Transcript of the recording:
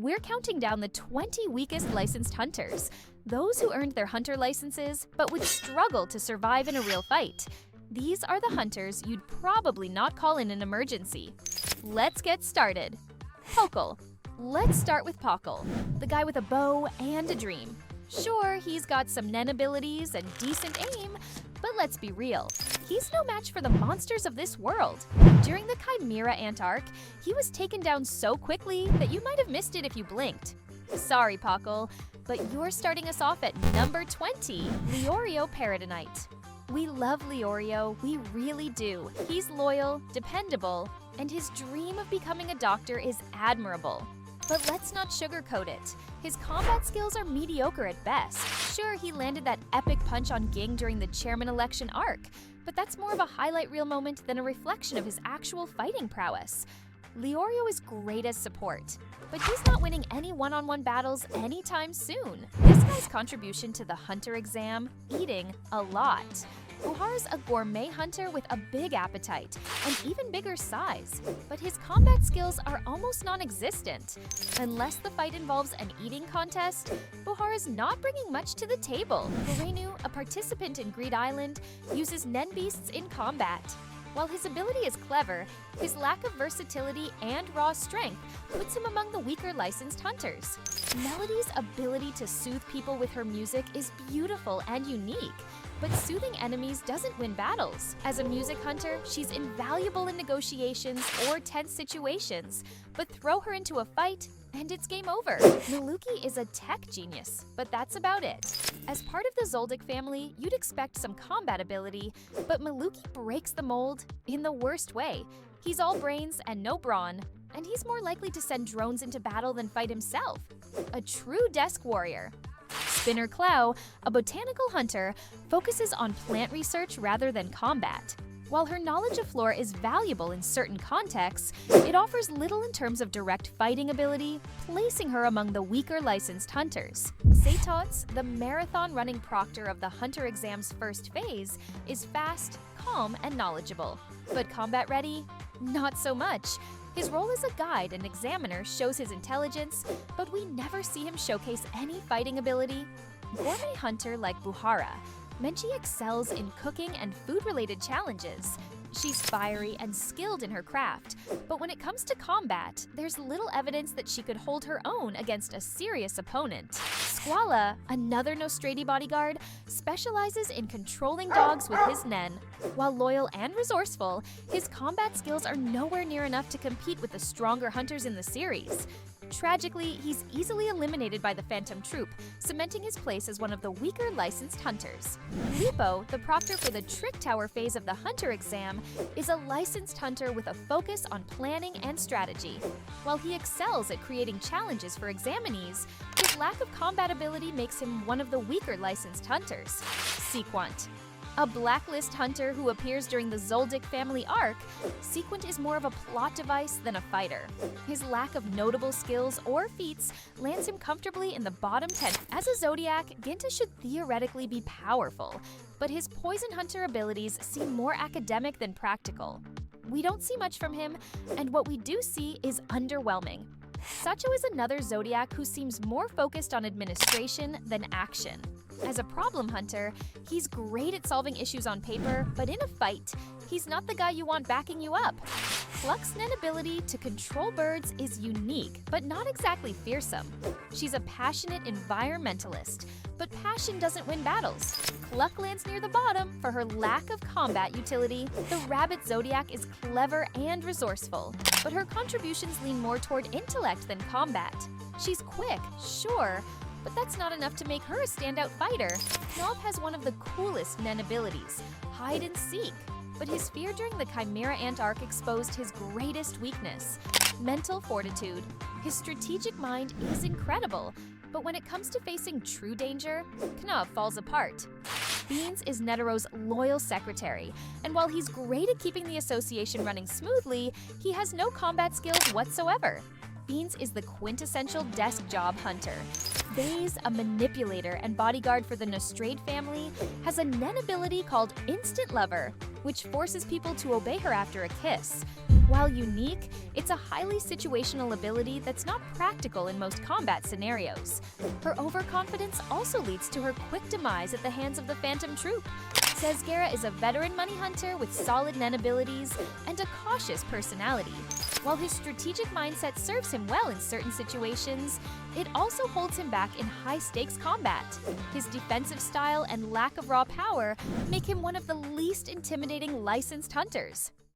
we're counting down the 20 weakest licensed hunters, those who earned their hunter licenses but would struggle to survive in a real fight. These are the hunters you'd probably not call in an emergency. Let's get started. Pokkle. Let's start with Pokkle, the guy with a bow and a dream. Sure, he's got some Nen abilities and decent aim, but let's be real, he's no match for the monsters of this world. During the Chimera Ant arc, he was taken down so quickly that you might have missed it if you blinked. Sorry, Pokkle, but you're starting us off at number 20, Leorio Paradonite. We love Leorio, we really do. He's loyal, dependable, and his dream of becoming a doctor is admirable. But let's not sugarcoat it. His combat skills are mediocre at best. Sure, he landed that epic punch on Ging during the chairman election arc, but that's more of a highlight reel moment than a reflection of his actual fighting prowess. Leorio is great as support, but he's not winning any one-on-one battles anytime soon. This guy's contribution to the hunter exam, eating a lot. Buhara's a gourmet hunter with a big appetite and even bigger size, but his combat skills are almost non-existent. Unless the fight involves an eating contest, Buhara's not bringing much to the table. Goreinu, a participant in Greed Island, uses Nen beasts in combat. While his ability is clever, his lack of versatility and raw strength puts him among the weaker licensed hunters. Melody's ability to soothe people with her music is beautiful and unique, but soothing enemies doesn't win battles. As a music hunter, she's invaluable in negotiations or tense situations, but throw her into a fight and it's game over. Milluki is a tech genius, but that's about it. As part of the Zoldyck family, you'd expect some combat ability, but Milluki breaks the mold in the worst way. He's all brains and no brawn, and he's more likely to send drones into battle than fight himself. A true desk warrior. Spinner Clow, a botanical hunter, focuses on plant research rather than combat. While her knowledge of flora is valuable in certain contexts, it offers little in terms of direct fighting ability, placing her among the weaker licensed hunters. Satotz, the marathon-running proctor of the hunter exam's first phase, is fast, calm, and knowledgeable. But combat-ready? Not so much. His role as a guide and examiner shows his intelligence, but we never see him showcase any fighting ability. Gourmet hunter like Buhara, Menchi excels in cooking and food-related challenges. She's fiery and skilled in her craft, but when it comes to combat, there's little evidence that she could hold her own against a serious opponent. Squala, another Nostrady bodyguard, specializes in controlling dogs with his Nen. While loyal and resourceful, his combat skills are nowhere near enough to compete with the stronger hunters in the series. Tragically, he's easily eliminated by the Phantom Troop, cementing his place as one of the weaker licensed hunters. Lipo, the proctor for the Trick Tower phase of the hunter exam, is a licensed hunter with a focus on planning and strategy. While he excels at creating challenges for examinees, his lack of combat ability makes him one of the weaker licensed hunters. Sequant. A blacklist hunter who appears during the Zoldyck family arc, Sequant is more of a plot device than a fighter. His lack of notable skills or feats lands him comfortably in the bottom 10. As a Zodiac, Ginta should theoretically be powerful, but his poison hunter abilities seem more academic than practical. We don't see much from him, and what we do see is underwhelming. Saccho is another Zodiac who seems more focused on administration than action. As a problem hunter, he's great at solving issues on paper, but in a fight, he's not the guy you want backing you up. Cluck's Nen ability to control birds is unique, but not exactly fearsome. She's a passionate environmentalist, but passion doesn't win battles. Cluck lands near the bottom for her lack of combat utility. The Rabbit Zodiac is clever and resourceful, but her contributions lean more toward intellect than combat. She's quick, sure, but that's not enough to make her a standout fighter. Knov has one of the coolest Nen abilities, hide and seek, but his fear during the Chimera Ant arc exposed his greatest weakness, mental fortitude. His strategic mind is incredible, but when it comes to facing true danger, Knov falls apart. Beans is Netero's loyal secretary, and while he's great at keeping the association running smoothly, he has no combat skills whatsoever. Beans is the quintessential desk job hunter. Baise, a manipulator and bodyguard for the Nostrade family, has a Nen ability called Instant Lover, which forces people to obey her after a kiss. While unique, it's a highly situational ability that's not practical in most combat scenarios. Her overconfidence also leads to her quick demise at the hands of the Phantom Troop. Tsezguerra is a veteran money hunter with solid Nen abilities and a cautious personality. While his strategic mindset serves him well in certain situations, it also holds him back in high-stakes combat. His defensive style and lack of raw power make him one of the least intimidating licensed hunters.